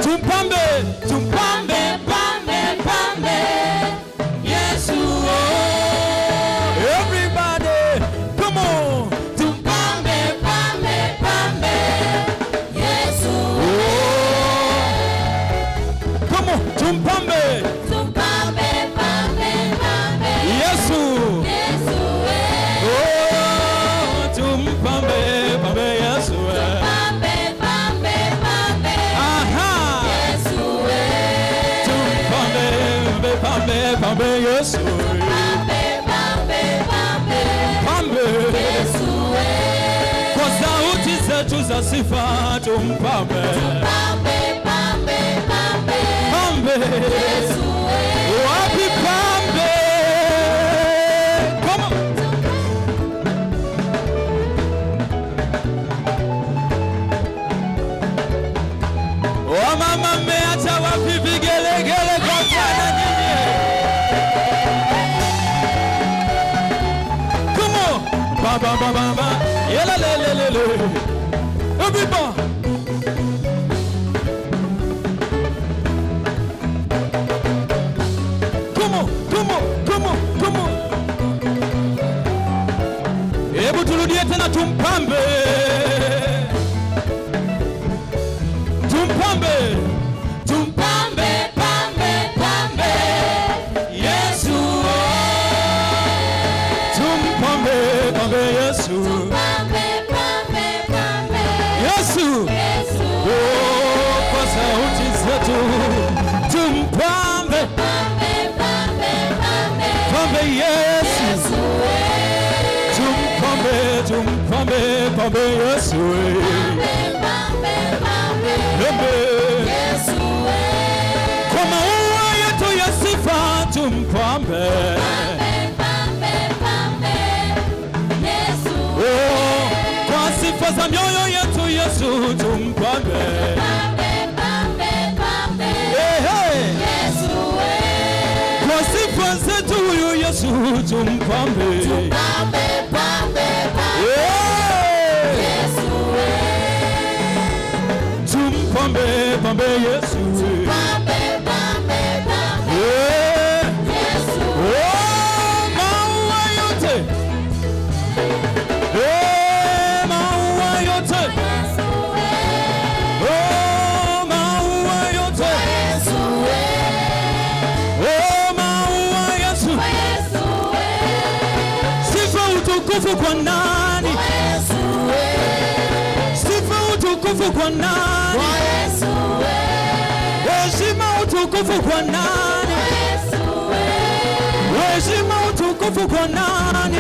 Tumpambe, tumpambe, pambe, pambe. Yesu, oh. Everybody, come on. Tumpambe, pambe, pambe. Yesu, oh. Come on, tumpambe. Tumpambe, pambe, pambe. Yesu, Yesu, oh. Tumpambe, pambe, Yesu, tumpambe, pambe, pambe. Aha. Yesu, tumpambe, pambe, pambe, Yesu, pambe, pambe, pambe, pambe, Yesu, kwa sauti zetu za sifa tumpambe, pambe, pambe, pambe, pambe, Yesu, wapi pambe? Come on. Mama mmeacha wapi vigelegele kwa Bwana nyinyi? Come on. Ba ba ba ba ba. Yela le le le le. Everybody. Come on, come on, come on, come on. Hebu turudie tena tumpambe. Tumpambe, tumpambe, pambe, pambe, Yesu, tumpambe, pambe, Yesu, tumpambe, pambe, pambe, Yesu, Yesu, oh, kwa sauti zetu, tumpambe, pambe, pambe, pambe, pambe, Yesu, tumpambe, tumpambe, pambe, Yesu, pambe, pambe, Yesu, kwa maua yetu ya sifa tumpambe, pambe, pambe, Yesu, oh, kwa sifa za mioyo yetu Yesu tumpambe, pambe, pambe, pambe, Yesu, kwa sifa zetu huyu Yesu tumpambe, pambe, pambe, pambe, Yesu, tumpambe, pambe, Yesu, pambe, pambe, pambe, Yesu, oh, maua yote, maua yote, Yesu, oh, maua yote, Yesu, oh, maua Yesu, Yesu, sifa utukufu kwa nani? Yesu, sifa utukufu kwa nani? Yesu, heshima utukufu kwa nani? Yesu, heshima utukufu kwa nani?